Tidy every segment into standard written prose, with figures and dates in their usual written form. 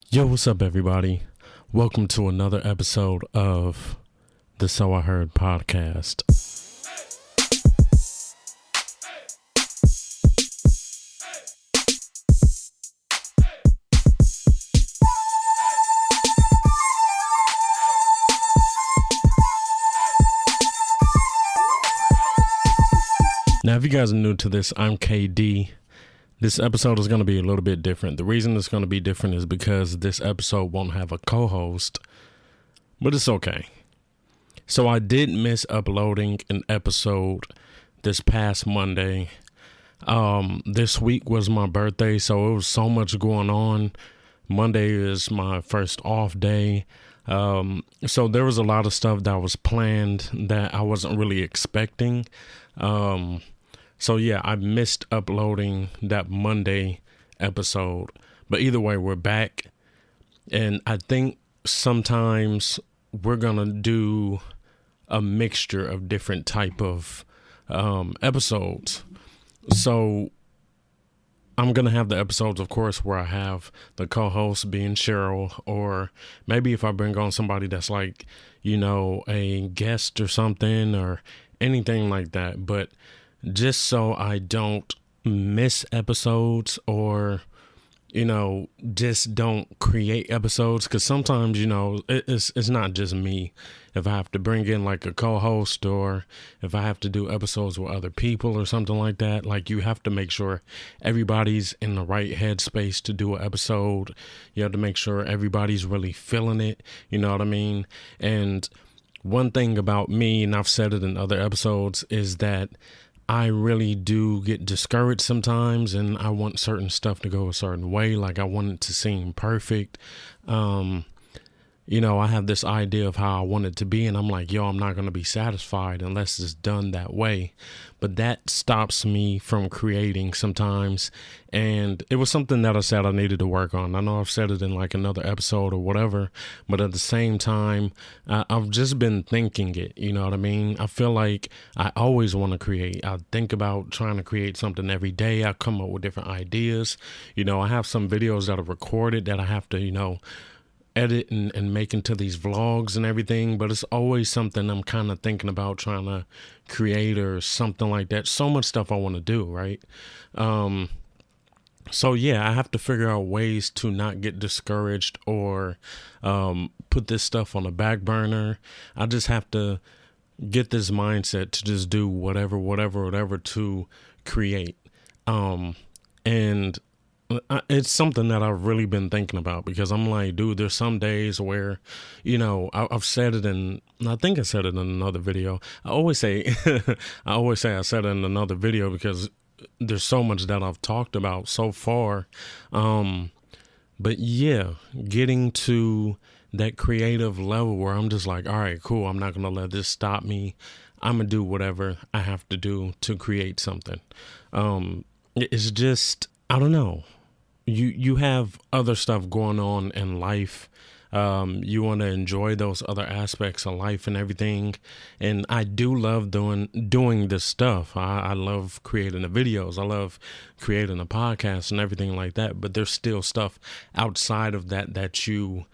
Yo, what's up, everybody? Welcome to another episode of the So I Heard podcast. Now, if you guys are new to this, I'm KD. This episode is going to be a little bit different. The reason it's going to be different is because this episode won't have a co-host, but it's okay. So I did miss uploading an episode this past Monday. This week was my birthday, so it was so much going on. Monday is my first off day. So there was a lot of stuff that was planned that I wasn't really expecting. So yeah, I missed uploading that Monday episode, but either way, we're back. And I think sometimes we're going to do a mixture of different type of, episodes. So I'm going to have the episodes, of course, where I have the co-host being Cheryl, or maybe if I bring on somebody that's like, a guest or something or anything like that. But just so I don't miss episodes or, just don't create episodes. Because sometimes, it's not just me. If I have to bring in like a co-host or if I have to do episodes with other people or something like that, like you have to make sure everybody's in the right headspace to do an episode. You have to make sure everybody's really feeling it. You know what I mean? And one thing about me, and I've said it in other episodes, is that I really do get discouraged sometimes, and I want certain stuff to go a certain way. Like I want it to seem perfect. I have this idea of how I want it to be, and I'm like, I'm not going to be satisfied unless it's done that way. But that stops me from creating sometimes. And it was something that I said I needed to work on. I know I've said it in like another episode or whatever, but at the same time, I've just been thinking it. You know what I mean? I feel like I always want to create. I think about trying to create something every day. I come up with different ideas. I have some videos that are recorded that I have to, edit and make into these vlogs and everything, but it's always something I'm kind of thinking about trying to create or something like that. So much stuff I want to do, right? So yeah, I have to figure out ways to not get discouraged or put this stuff on the back burner. I just have to get this mindset to just do whatever to create. And it's something that I've really been thinking about because I'm like, dude, there's some days where, I've said it I think I said it in another video. I always say I said it in another video because there's so much that I've talked about so far. But yeah, getting to that creative level where I'm just like, all right, cool. I'm not going to let this stop me. I'm going to do whatever I have to do to create something. It's just, I don't know. You have other stuff going on in life. You want to enjoy those other aspects of life and everything. And I do love doing this stuff. I love creating the videos. I love creating a podcast and everything like that. But there's still stuff outside of that you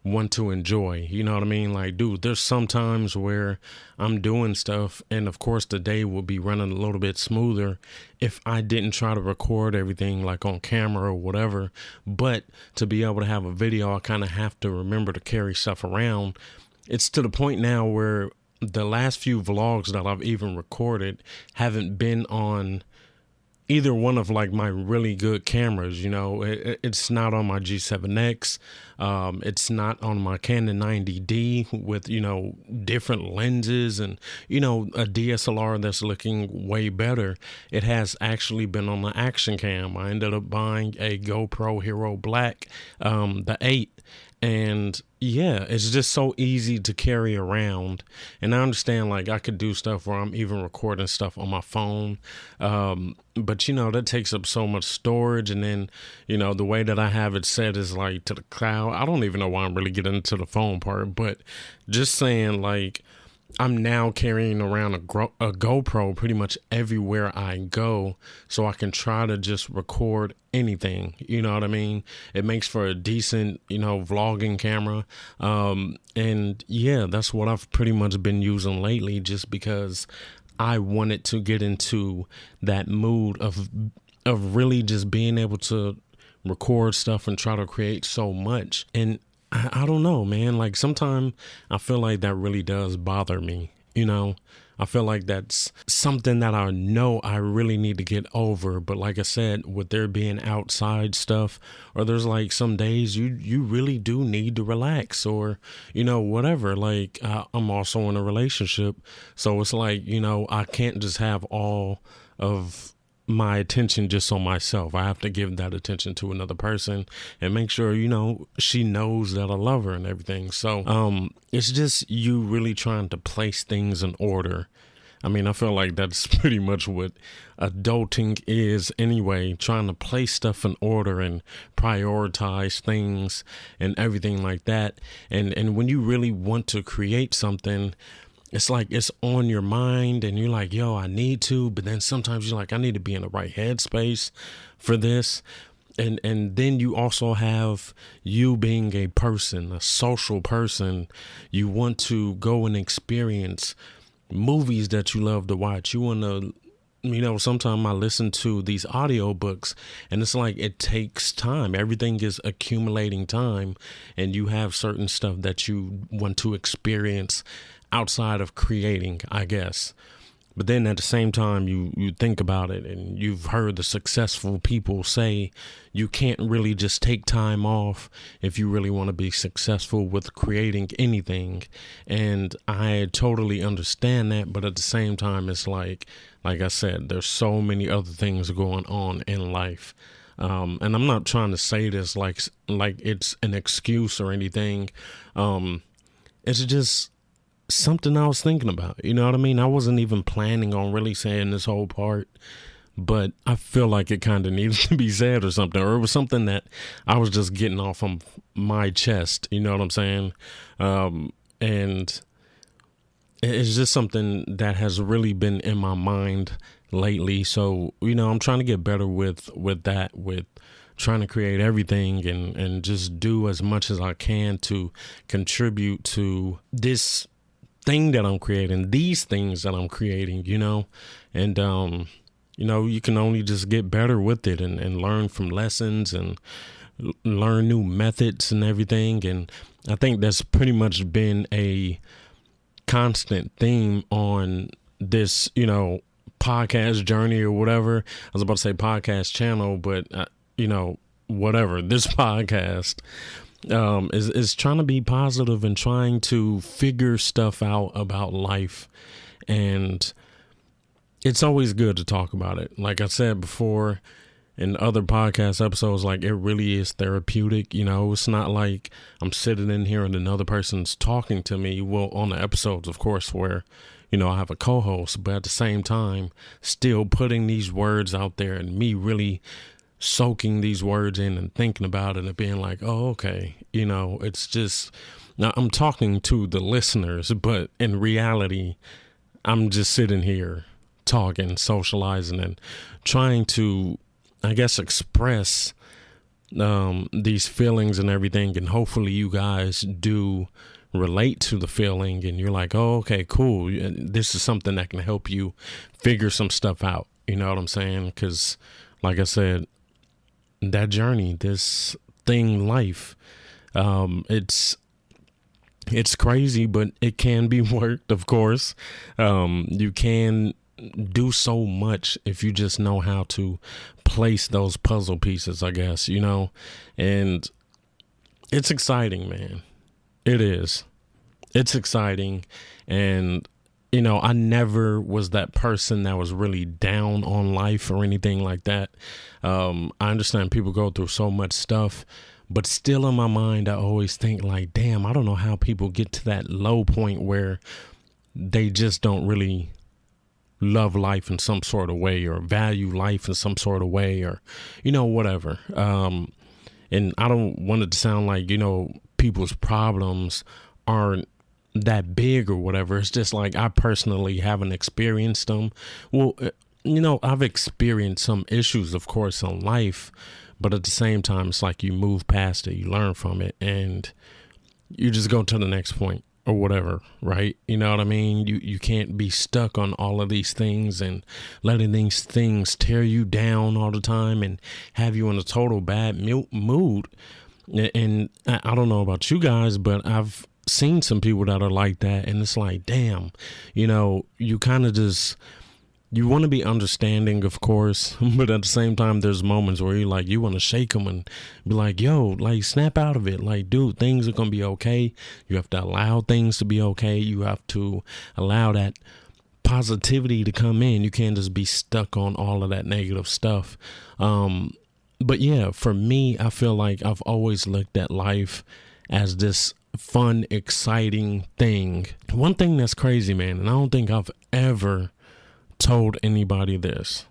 want to enjoy. You know what I mean? Like, dude, there's some times where I'm doing stuff and of course the day will be running a little bit smoother if I didn't try to record everything like on camera or whatever. But to be able to have a video, I kind of have to remember to carry stuff around. It's to the point now where the last few vlogs that I've even recorded haven't been on either one of like my really good cameras. It's not on my G7X. It's not on my Canon 90D with, different lenses and, a DSLR that's looking way better. It has actually been on the action cam. I ended up buying a GoPro Hero Black, the 8. And yeah, it's just so easy to carry around. And I understand like I could do stuff where I'm even recording stuff on my phone. But that takes up so much storage. And then, the way that I have it set is like to the cloud. I don't even know why I'm really getting into the phone part, but just saying like, I'm now carrying around a GoPro pretty much everywhere I go, so I can try to just record anything. You know what I mean? It makes for a decent, vlogging camera. And yeah, that's what I've pretty much been using lately, just because I wanted to get into that mood of really just being able to record stuff and try to create so much. And I don't know, man. Like sometimes I feel like that really does bother me. I feel like that's something that I know I really need to get over. But like I said, with there being outside stuff, or there's like some days you really do need to relax, or, whatever. Like I'm also in a relationship. So it's like, I can't just have all of my attention just on myself. I have to give that attention to another person and make sure, she knows that I love her and everything. So, it's just you really trying to place things in order. I mean, I feel like that's pretty much what adulting is anyway, trying to place stuff in order and prioritize things and everything like that. And when you really want to create something, it's like it's on your mind and you're like, yo, I need to. But then sometimes you're like, I need to be in the right headspace for this. And then you also have you being a person, a social person. You want to go and experience movies that you love to watch. You want to, sometimes I listen to these audiobooks and it's like it takes time. Everything is accumulating time, and you have certain stuff that you want to experience outside of creating, I guess. But then at the same time, you think about it, and you've heard the successful people say you can't really just take time off if you really want to be successful with creating anything. And I totally understand that. But at the same time, it's like I said, there's so many other things going on in life. And I'm not trying to say this like it's an excuse or anything. It's just something I was thinking about. You know what I mean? I wasn't even planning on really saying this whole part, but I feel like it kind of needed to be said or something, or it was something that I was just getting off of my chest. You know what I'm saying? And it's just something that has really been in my mind lately. So, I'm trying to get better with that, with trying to create everything and just do as much as I can to contribute to this thing that I'm creating, these things that I'm creating, and, you can only just get better with it and learn from lessons and learn new methods and everything. And I think that's pretty much been a constant theme on this, podcast journey or whatever. I was about to say podcast channel, but, whatever, this podcast is trying to be positive and trying to figure stuff out about life. And it's always good to talk about it. Like I said before in other podcast episodes, like it really is therapeutic. It's not like I'm sitting in here and another person's talking to me. Well, on the episodes, of course, where, I have a co-host, but at the same time, still putting these words out there and me really soaking these words in and thinking about it and being like, oh, okay, it's just, now I'm talking to the listeners, but in reality, I'm just sitting here talking, socializing, and trying to, I guess, express these feelings and everything. And hopefully you guys do relate to the feeling and you're like, oh, okay, cool. This is something that can help you figure some stuff out. You know what I'm saying? Because like I said, that journey, this thing, life, it's crazy, but it can be worked, of course. You can do so much if you just know how to place those puzzle pieces, I guess, and it's exciting, man. It is. It's exciting. And I never was that person that was really down on life or anything like that. I understand people go through so much stuff, but still in my mind, I always think like, damn, I don't know how people get to that low point where they just don't really love life in some sort of way or value life in some sort of way or, whatever. And I don't want it to sound like, people's problems aren't that big or whatever. It's just like I personally haven't experienced them. Well, I've experienced some issues, of course, in life, but at the same time, it's like you move past it, you learn from it, and you just go to the next point or whatever, right? You know what I mean? You can't be stuck on all of these things and letting these things tear you down all the time and have you in a total bad mood. And I don't know about you guys, but I've seen some people that are like that, and it's like, damn, you kind of just, you want to be understanding, of course, but at the same time, there's moments where you want to shake them and be like, yo, like, snap out of it. Like, dude, things are going to be okay. You have to allow things to be okay. You have to allow that positivity to come in. You can't just be stuck on all of that negative stuff. But yeah, for me, I feel like I've always looked at life as this fun, exciting thing. One thing that's crazy, man, and I don't think I've ever told anybody this.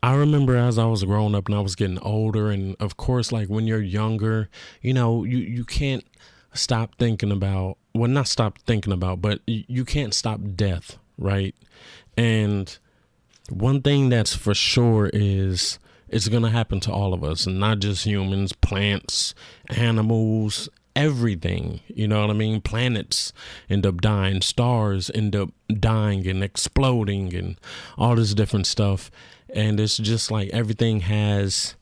I remember as I was growing up and I was getting older, and of course, like when you're younger, you can't stop thinking about, well, not stop thinking about, but you can't stop death, right? And one thing that's for sure is it's going to happen to all of us, and not just humans, plants, animals, everything. You know what I mean? Planets end up dying, stars end up dying and exploding and all this different stuff. And it's just like everything has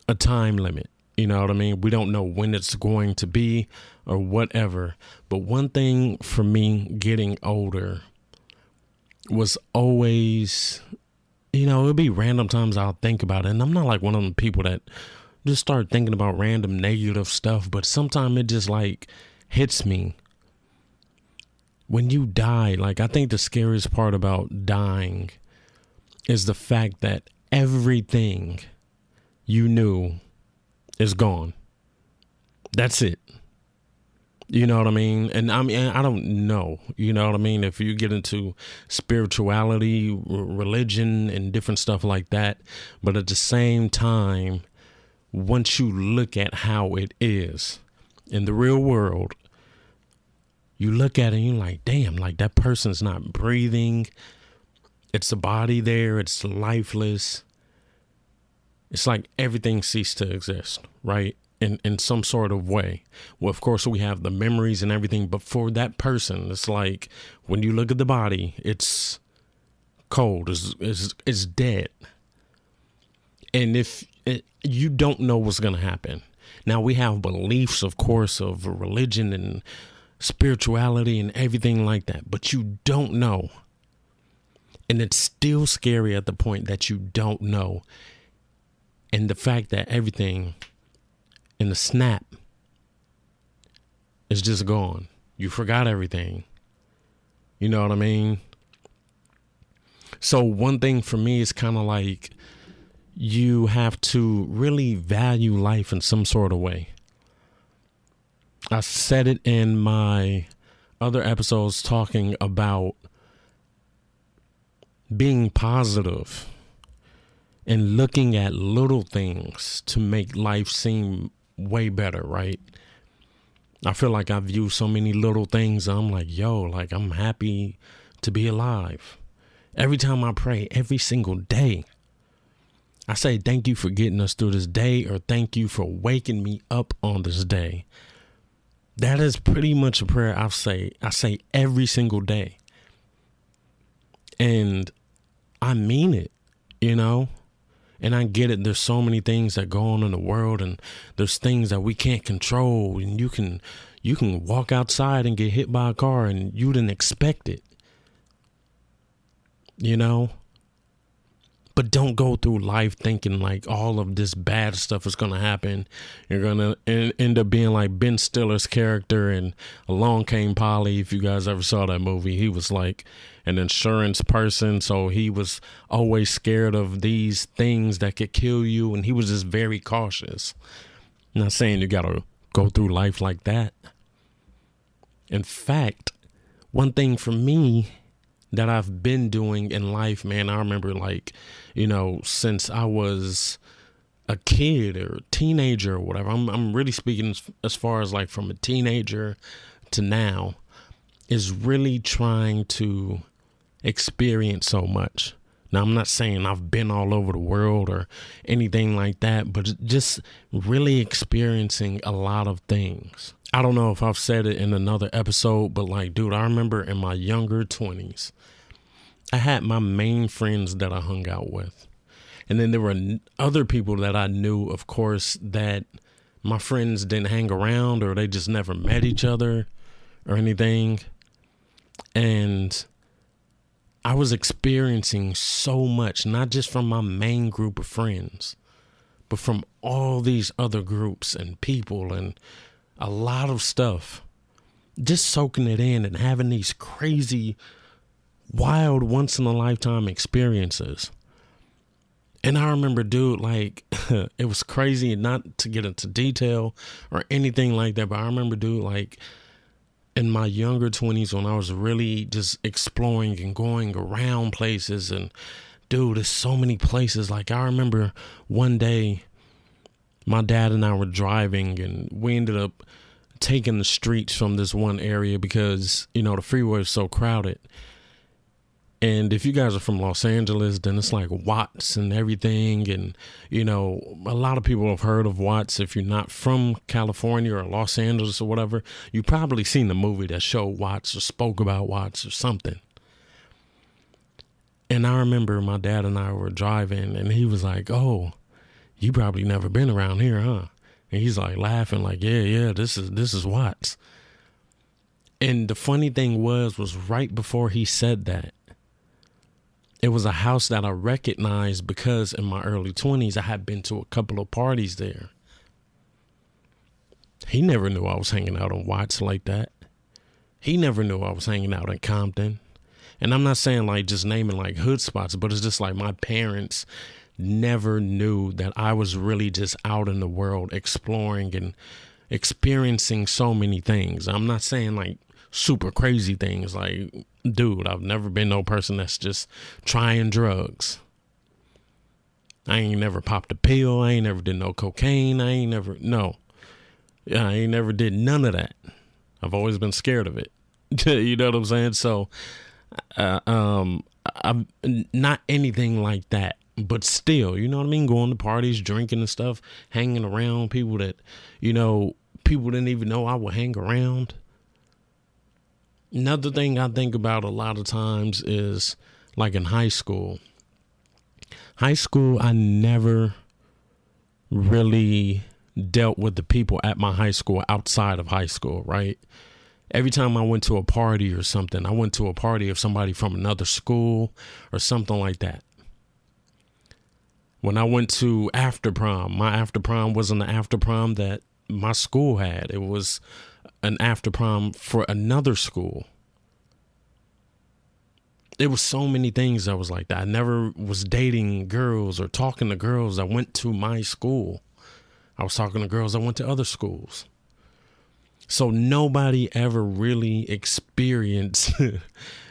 a time limit. You know what I mean? We don't know when it's going to be or whatever. But one thing for me getting older was always, it'd be random times I'll think about it. And I'm not like one of them people that just start thinking about random negative stuff, but sometimes it just like hits me. When you die, like, I think the scariest part about dying is the fact that everything you knew is gone. That's it. You know what I mean? And I mean, I don't know, you know what I mean? If you get into spirituality, religion, and different stuff like that, but at the same time, once you look at how it is in the real world, you look at it and you're like, damn, like that person's not breathing. It's a body there. It's lifeless. It's like everything ceased to exist, right? In some sort of way. Well, of course, we have the memories and everything, but for that person, it's like when you look at the body, it's cold, it's dead. And if you don't know what's going to happen. Now, we have beliefs, of course, of religion and spirituality and everything like that, but you don't know. And it's still scary at the point that you don't know. And the fact that everything in the snap is just gone. You forgot everything. You know what I mean? So one thing for me is kind of like, you have to really value life in some sort of way. I said it in my other episodes talking about being positive and looking at little things to make life seem way better, right? I feel like I view so many little things. I'm like, yo, like, I'm happy to be alive. Every time I pray, every single day, I say, thank you for getting us through this day, or thank you for waking me up on this day. That is pretty much a prayer I say every single day. And I mean it, and I get it. There's so many things that go on in the world, and there's things that we can't control, and you can walk outside and get hit by a car and you didn't expect it, But don't go through life thinking like all of this bad stuff is going to happen. You're going to end up being like Ben Stiller's character in Along Came Polly. If you guys ever saw that movie, he was like an insurance person. So he was always scared of these things that could kill you. And he was just very cautious. I'm not saying you got to go through life like that. In fact, one thing for me that I've been doing in life, man, I remember since I was a kid or teenager or whatever, I'm really speaking as far as like from a teenager to now is really trying to experience so much. Now, I'm not saying I've been all over the world or anything like that, but just really experiencing a lot of things. I don't know if I've said it in another episode, but like, dude, I remember in my younger 20s, I had my main friends that I hung out with. And then there were other people that I knew, of course, that my friends didn't hang around or they just never met each other or anything. And I was experiencing so much, not just from my main group of friends, but from all these other groups and people and a lot of stuff. Just soaking it in and having these crazy, wild, once in a lifetime experiences. And I remember, dude, like, it was crazy, not to get into detail or anything like that, but I remember, dude, like, in my younger 20s when I was really just exploring and going around places, and dude, there's so many places. Like, I remember one day my dad and I were driving and we ended up taking the streets from this one area because, you know, the freeway was so crowded. And if you guys are from Los Angeles, then it's like Watts and everything. And, you know, a lot of people have heard of Watts. If you're not from California or Los Angeles or whatever, you've probably seen the movie that showed Watts or spoke about Watts or something. And I remember my dad and I were driving and he was like, "Oh, you probably never been around here, huh?" And he's like laughing like, yeah, this is Watts. And the funny thing was right before he said that, it was a house that I recognized because in my early 20s, I had been to a couple of parties there. He never knew I was hanging out in Watts like that. He never knew I was hanging out in Compton. And I'm not saying like just naming like hood spots, but it's just like my parents never knew that I was really just out in the world exploring and experiencing so many things. I'm not saying like super crazy things. Like, dude, I've never been no person that's just trying drugs. I ain't never popped a pill. I ain't never did no cocaine. I ain't never did none of that. I've always been scared of it. You know what I'm saying? So, I'm not anything like that, but still, you know what I mean? Going to parties, drinking and stuff, hanging around people that, you know, people didn't even know I would hang around. Another thing I think about a lot of times is like in high school. High school, I never really dealt with the people at my high school outside of high school, right? Every time I went to a party or something, I went to a party of somebody from another school or something like that. When I went to after prom, my after prom wasn't the after prom that my school had. It was an after prom for another school. There was so many things that was like that. I never was dating girls or talking to girls that went to my school. I was talking to girls that went to other schools. So nobody ever really experienced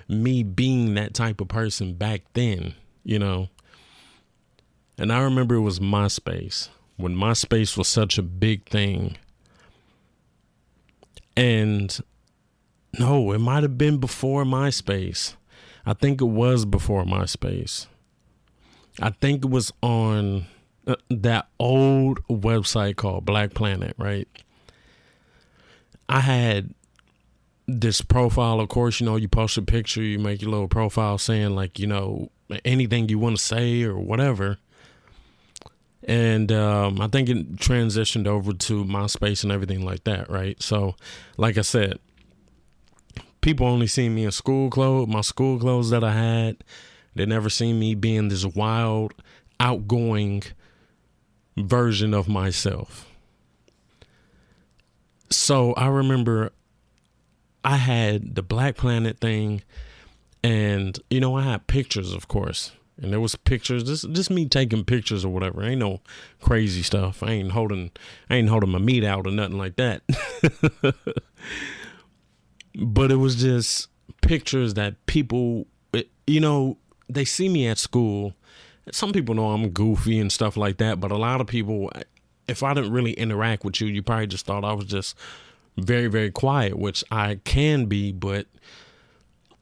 me being that type of person back then, you know. And I remember it was MySpace, when MySpace was such a big thing. And no, it might have been before MySpace. I think it was before MySpace. I think it was on that old website called Black Planet, right? I had this profile, of course, you know, you post a picture, you make your little profile saying like, you know, anything you want to say or whatever. And I think it transitioned over to MySpace and everything like that, right? So, like I said, people only seen me in school clothes, my school clothes that I had. They never seen me being this wild, outgoing version of myself. So I remember I had the Black Planet thing, and, you know, I had pictures, of course. And there was pictures, just me taking pictures or whatever. Ain't no crazy stuff. I ain't holding my meat out or nothing like that. But it was just pictures that people, you know, they see me at school. Some people know I'm goofy and stuff like that. But a lot of people, if I didn't really interact with you, you probably just thought I was just very, very quiet, which I can be, but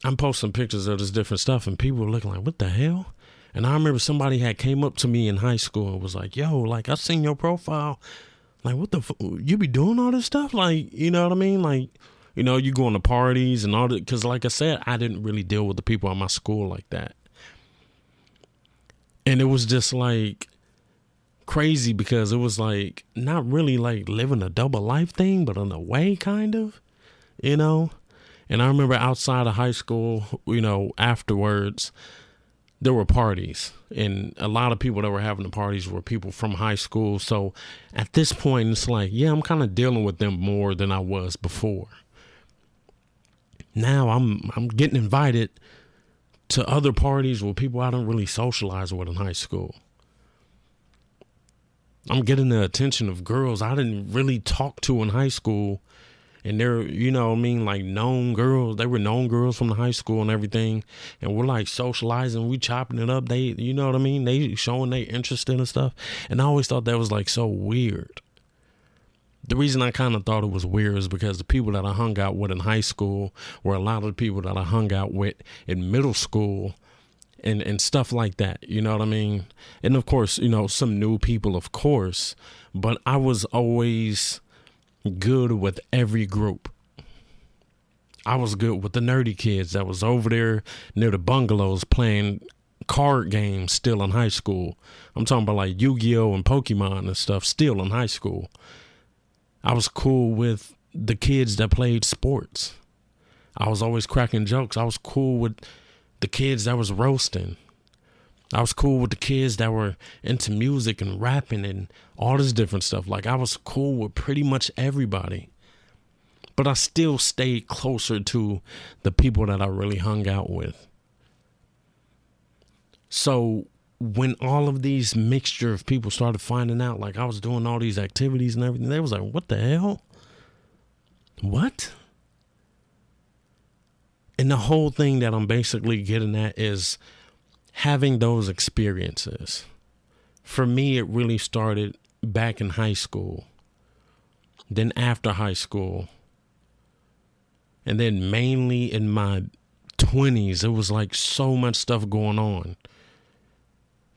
I'm posting pictures of this different stuff and people were looking like, what the hell? And I remember somebody had came up to me in high school and was like, yo, like, I seen your profile. Like, what the you be doing all this stuff? Like, you know what I mean? Like, you know, you going to parties and all that. Because like I said, I didn't really deal with the people at my school like that. And it was just like crazy because it was like not really like living a double life thing, but in a way, kind of, you know? And I remember outside of high school, you know, afterwards, there were parties, and a lot of people that were having the parties were people from high school. So at this point, it's like, yeah, I'm kind of dealing with them more than I was before. Now I'm getting invited to other parties with people I don't really socialize with in high school. I'm getting the attention of girls I didn't really talk to in high school. And they're, you know what I mean, like known girls. They were known girls from the high school and everything. And we're like socializing, we chopping it up. They, you know what I mean? They showing they interest in and stuff. And I always thought that was like so weird. The reason I kind of thought it was weird is because the people that I hung out with in high school were a lot of the people that I hung out with in middle school and stuff like that. You know what I mean? And of course, you know, some new people, of course. But I was always good with every group. I was good with the nerdy kids that was over there near the bungalows playing card games still in high school. I'm talking about like Yu-Gi-Oh and Pokemon and stuff still in high school. I was cool with the kids that played sports. I was always cracking jokes. I was cool with the kids that was roasting. I was cool with the kids that were into music and rapping and all this different stuff. Like, I was cool with pretty much everybody. But I still stayed closer to the people that I really hung out with. So when all of these mixture of people started finding out, like, I was doing all these activities and everything, they was like, what the hell? What? And the whole thing that I'm basically getting at is having those experiences. For me, it really started back in high school, then after high school, and then mainly in my 20s. It was like so much stuff going on,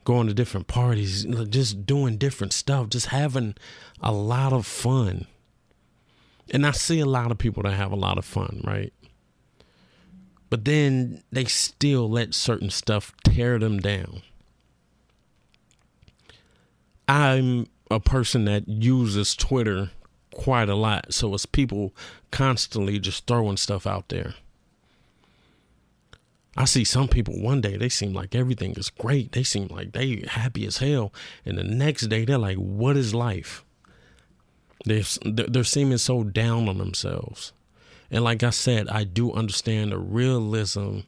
going to different parties, just doing different stuff, just having a lot of fun. And I see a lot of people that have a lot of fun, right? But then they still let certain stuff tear them down. I'm a person that uses Twitter quite a lot. So it's people constantly just throwing stuff out there. I see some people one day, they seem like everything is great. They seem like they happy as hell. And the next day they're like, what is life? They're seeming so down on themselves. And like I said, I do understand the realism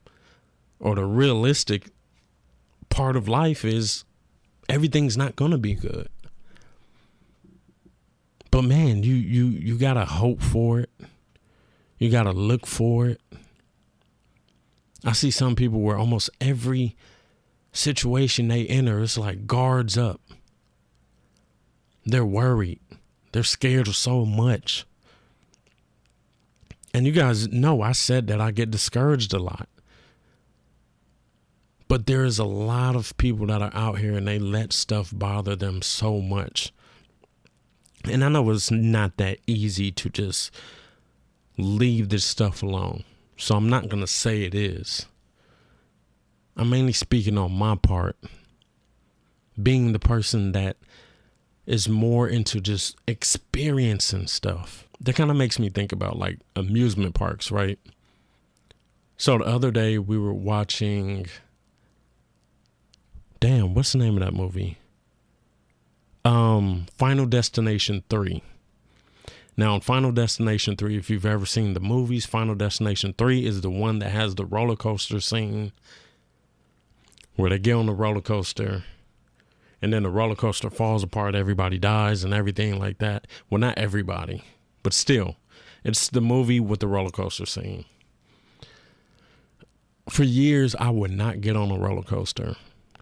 or the realistic part of life is everything's not going to be good. But man, you got to hope for it. You got to look for it. I see some people where almost every situation they enter, it's like guards up. They're worried. They're scared of so much. And you guys know I said that I get discouraged a lot. But there is a lot of people that are out here and they let stuff bother them so much. And I know it's not that easy to just leave this stuff alone. So I'm not going to say it is. I'm mainly speaking on my part. Being the person that is more into just experiencing stuff. That kind of makes me think about like amusement parks, right? So the other day we were watching, what's the name of that movie? Final Destination 3. Now in Final Destination 3, if you've ever seen the movies, Final Destination 3 is the one that has the roller coaster scene where they get on the roller coaster and then the roller coaster falls apart, everybody dies and everything like that. Well, not everybody. But still, it's the movie with the roller coaster scene. For years, I would not get on a roller coaster.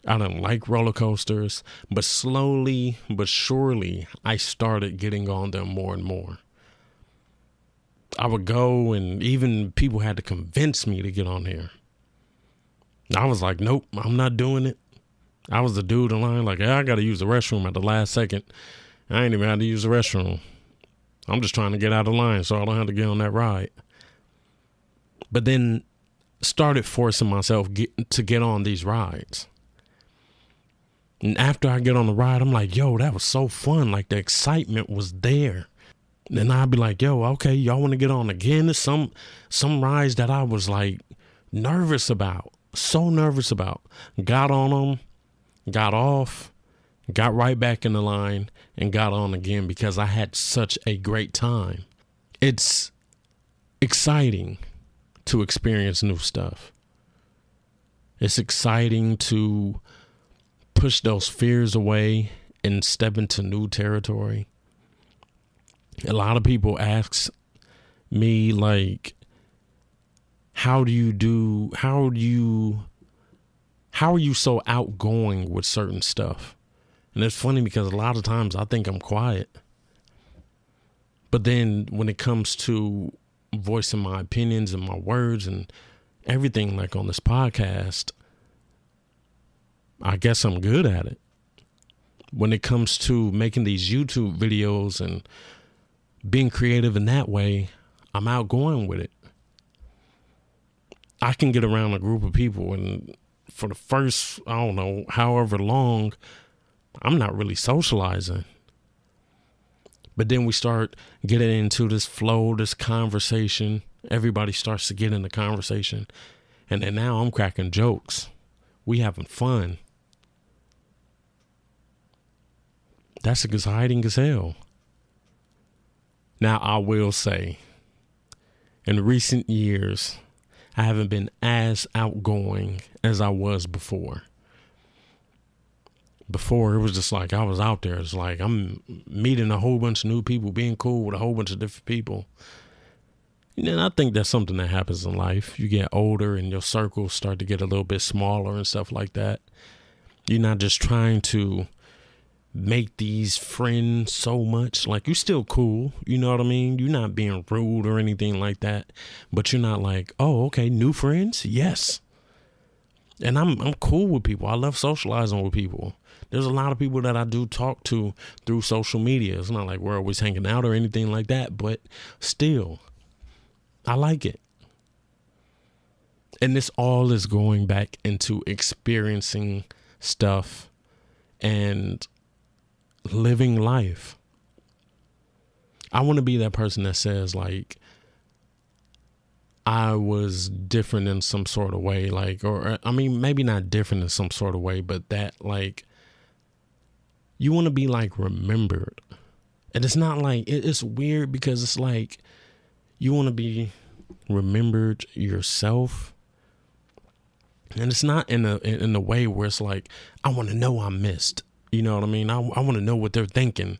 I didn't like roller coasters, but slowly but surely, I started getting on them more and more. I would go, and even people had to convince me to get on here. I was like, nope, I'm not doing it. I was the dude in line like, I got to use the restroom at the last second. I ain't even had to use the restroom. I'm just trying to get out of line so I don't have to get on that ride. But then started forcing myself to get on these rides. And after I get on the ride, I'm like, yo, that was so fun. Like, the excitement was there. And I'd be like, yo, okay, y'all want to get on again? There's some rides that I was like nervous about, so nervous about. Got on them, got off, got right back in the line, and got on again because I had such a great time. It's exciting to experience new stuff. It's exciting to push those fears away and step into new territory. A lot of people ask me, like, how are you so outgoing with certain stuff? And it's funny because a lot of times I think I'm quiet. But then when it comes to voicing my opinions and my words and everything, like on this podcast, I guess I'm good at it. When it comes to making these YouTube videos and being creative in that way, I'm outgoing with it. I can get around a group of people, and for the first, I don't know, however long, I'm not really socializing. But then we start getting into this flow, this conversation. Everybody starts to get in the conversation. And then now I'm cracking jokes. We having fun. That's exciting as hell. Now, I will say, in recent years, I haven't been as outgoing as I was before. Before, it was just like I was out there. It's like I'm meeting a whole bunch of new people, being cool with a whole bunch of different people. And I think that's something that happens in life. You get older and your circles start to get a little bit smaller and stuff like that. You're not just trying to make these friends so much. Like, you're still cool. You know what I mean? You're not being rude or anything like that. But you're not like, oh, okay, new friends? Yes. And I'm cool with people. I love socializing with people. There's a lot of people that I do talk to through social media. It's not like we're always hanging out or anything like that, but still, I like it. And this all is going back into experiencing stuff and living life. I want to be that person that says, like, I was different in some sort of way, like, or I mean, maybe not different in some sort of way, but that, like, you want to be, like, remembered. And it's not like, it's weird because it's like you want to be remembered yourself. And it's not in a way where it's like, I want to know I'm missed. You know what I mean? I want to know what they're thinking.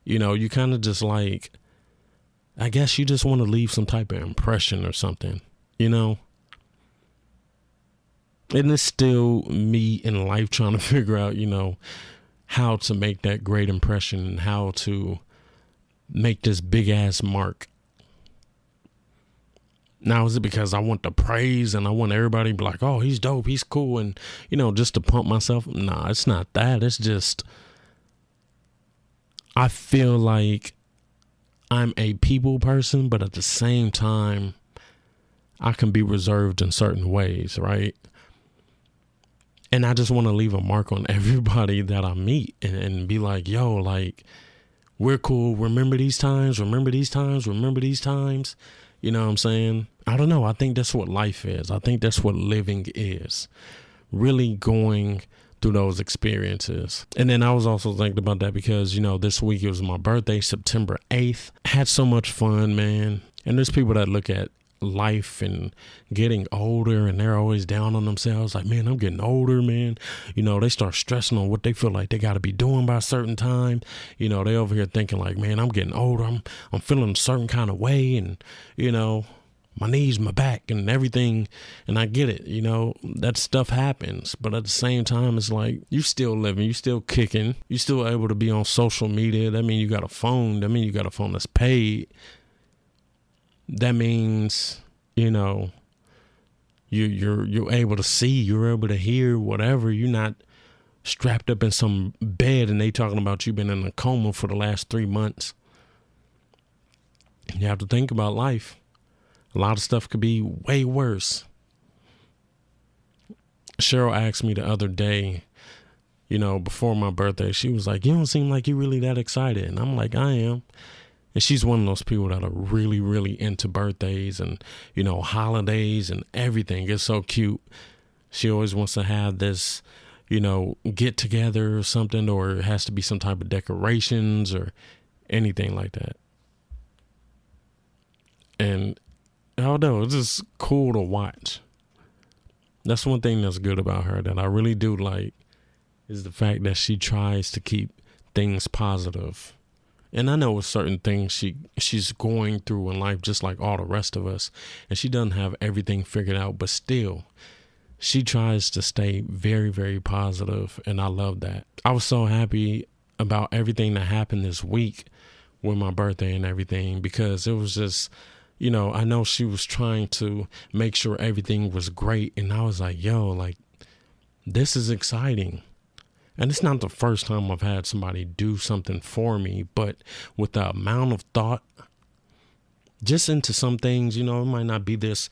You know, you kind of just like, I guess you just want to leave some type of impression or something, you know? And it's still me in life trying to figure out, you know, how to make that great impression and how to make this big ass mark. Now, is it because I want the praise and I want everybody to be like, oh, he's dope, he's cool, and, you know, just to pump myself? Nah, it's not that. It's just, I feel like I'm a people person, but at the same time, I can be reserved in certain ways, right? And I just want to leave a mark on everybody that I meet and be like, yo, like, we're cool. Remember these times, remember these times, remember these times. You know what I'm saying? I don't know. I think that's what life is. I think that's what living is. Really going through those experiences. And then I was also thinking about that because, you know, this week it was my birthday, September 8th. Had so much fun, man. And there's people that look at life and getting older and they're always down on themselves. Like, man, I'm getting older, man. You know, they start stressing on what they feel like they got to be doing by a certain time. You know, they over here thinking like, man, I'm getting older. I'm feeling a certain kind of way. And, you know, my knees, my back and everything. And I get it, you know, that stuff happens. But at the same time, it's like, you still living, you still kicking, you still able to be on social media. That means you got a phone. That means you got a phone that's paid. that means, you know, you're able to see, you're able to hear, whatever. You're not strapped up in some bed and they talking about you been in a coma for the last 3 months. You have to think about life. A lot of stuff could be way worse. Cheryl asked me the other day, you know, before my birthday, she was like, you don't seem like you're really that excited. And I'm like, I am. And she's one of those people that are really, really into birthdays and, you know, holidays and everything. It's so cute. She always wants to have this, you know, get together or something, or it has to be some type of decorations or anything like that. And I don't know, it's just cool to watch. That's one thing that's good about her that I really do like, is the fact that she tries to keep things positive. And I know with certain things she's going through in life just like all the rest of us, and she doesn't have everything figured out, but still she tries to stay very, very positive, and I love that. I was so happy about everything that happened this week with my birthday and everything, because it was just, you know, I know she was trying to make sure everything was great, and I was like, yo, like, this is exciting. And it's not the first time I've had somebody do something for me, but with the amount of thought just into some things, you know, it might not be this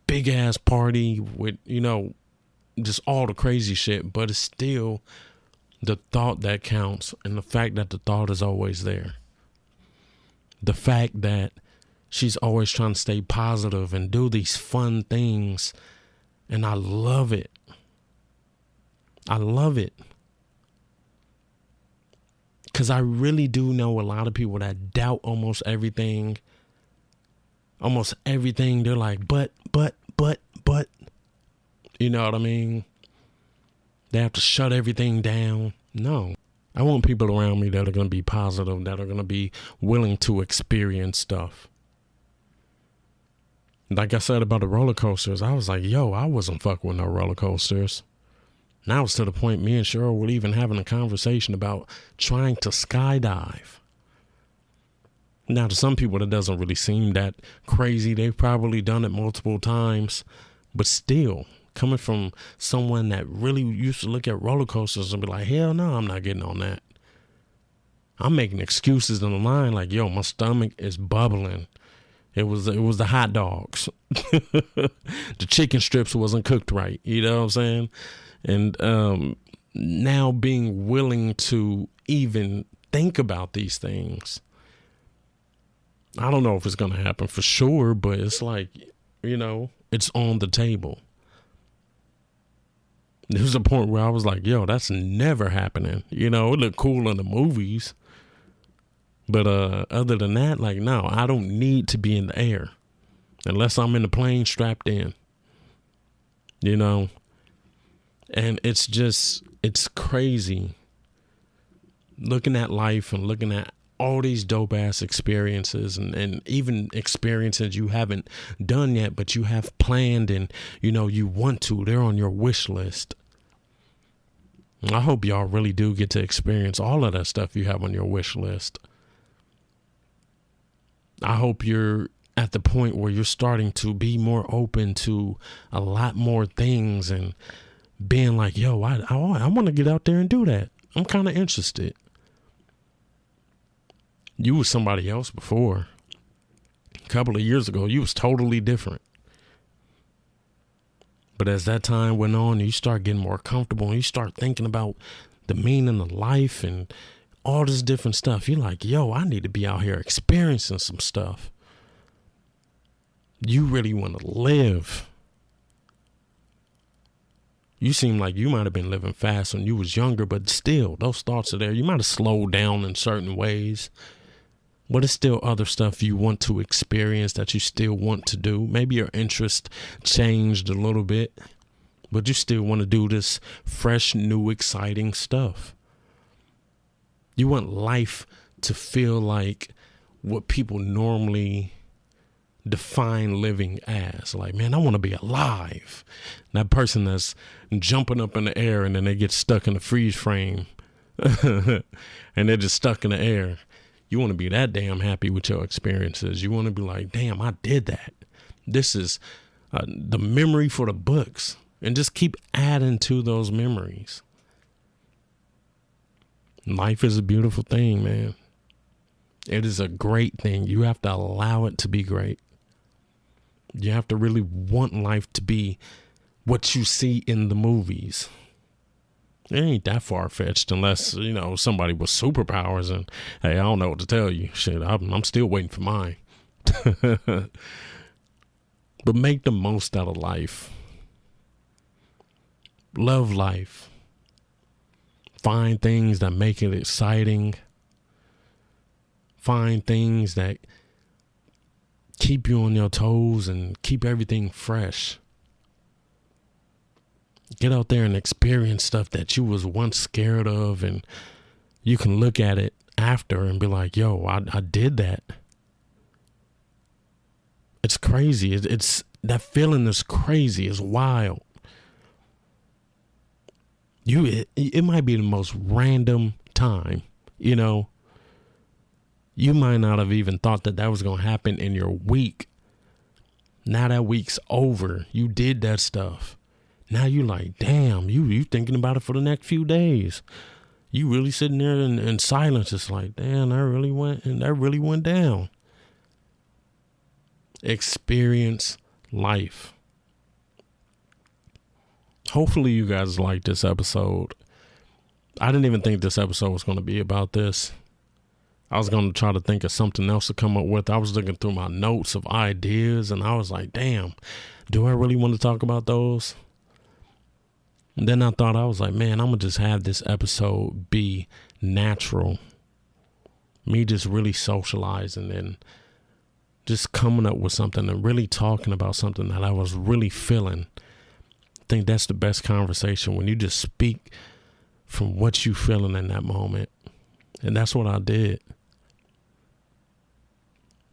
big ass party with, you know, just all the crazy shit, but it's still the thought that counts, and the fact that the thought is always there. The fact that she's always trying to stay positive and do these fun things, and I love it. I love it. Because I really do know a lot of people that doubt almost everything. Almost everything. They're like, but. You know what I mean? They have to shut everything down. No. I want people around me that are going to be positive, that are going to be willing to experience stuff. Like I said about the roller coasters, I was like, yo, I wasn't fucking with no roller coasters. Now it's to the point me and Cheryl were even having a conversation about trying to skydive. Now, to some people, that doesn't really seem that crazy. They've probably done it multiple times. But still, coming from someone that really used to look at roller coasters and be like, hell no, I'm not getting on that. I'm making excuses in the line like, yo, my stomach is bubbling. It was the hot dogs. The chicken strips wasn't cooked right. You know what I'm saying? And now being willing to even think about these things. I don't know if it's going to happen for sure, but it's like, you know, it's on the table. There was a point where I was like, yo, that's never happening. You know, it looked cool in the movies. But other than that, like, no, I don't need to be in the air unless I'm in the plane strapped in, you know. And it's crazy looking at life and looking at all these dope ass experiences and even experiences you haven't done yet, but you have planned and, you know, you want to. They're on your wish list. I hope y'all really do get to experience all of that stuff you have on your wish list. I hope you're at the point where you're starting to be more open to a lot more things and being like, yo, I want to get out there and do that. I'm kind of interested. You was somebody else before. A couple of years ago, you was totally different. But as that time went on, you start getting more comfortable and you start thinking about the meaning of life and all this different stuff. You're like, yo, I need to be out here experiencing some stuff. You really want to live. You seem like you might have been living fast when you was younger, but still, those thoughts are there. You might have slowed down in certain ways, but it's still other stuff you want to experience that you still want to do. Maybe your interest changed a little bit, but you still want to do this fresh, new, exciting stuff. You want life to feel like what people normally define living as. Like, man, I want to be alive. That person that's jumping up in the air and then they get stuck in a freeze frame and they're just stuck in the air. You want to be that damn happy with your experiences. You want to be like, damn, I did that. This is the memory for the books. And just keep adding to those memories. Life is a beautiful thing, man. It is a great thing. You have to allow it to be great. You have to really want life to be what you see in the movies. It ain't that far-fetched unless, somebody with superpowers and, hey, I don't know what to tell you. Shit, I'm still waiting for mine. But make the most out of life. Love life. Find things that make it exciting. Find things that keep you on your toes and keep everything fresh. Get out there and experience stuff that you was once scared of, and you can look at it after and be like, yo, I did that. It's crazy. It's that feeling is crazy. It's wild. It might be the most random time, You might not have even thought that was going to happen in your week. Now that week's over. You did that stuff. Now you like, damn, you thinking about it for the next few days. You really sitting there in silence. It's like, damn, that really went down. Experience life. Hopefully you guys like this episode. I didn't even think this episode was going to be about this. I was going to try to think of something else to come up with. I was looking through my notes of ideas and I was like, damn, do I really want to talk about those? And then I thought, I was like, man, I'm going to just have this episode be natural. Me just really socializing and just coming up with something and really talking about something that I was really feeling. I think that's the best conversation, when you just speak from what you feeling in that moment. And that's what I did.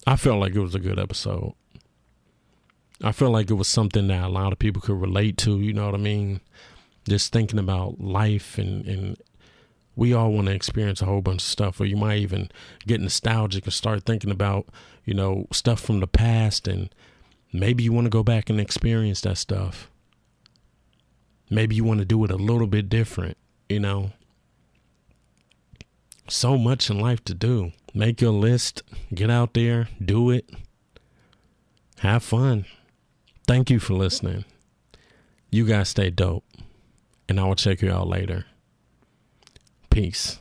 I felt like it was a good episode. I felt like it was something that a lot of people could relate to, you know what I mean? Just thinking about life, and we all want to experience a whole bunch of stuff, or you might even get nostalgic and start thinking about, stuff from the past, and maybe you want to go back and experience that stuff. Maybe you want to do it a little bit different, So much in life to do. Make your list, get out there, do it, have fun. Thank you for listening. You guys stay dope, and I will check you out later. Peace.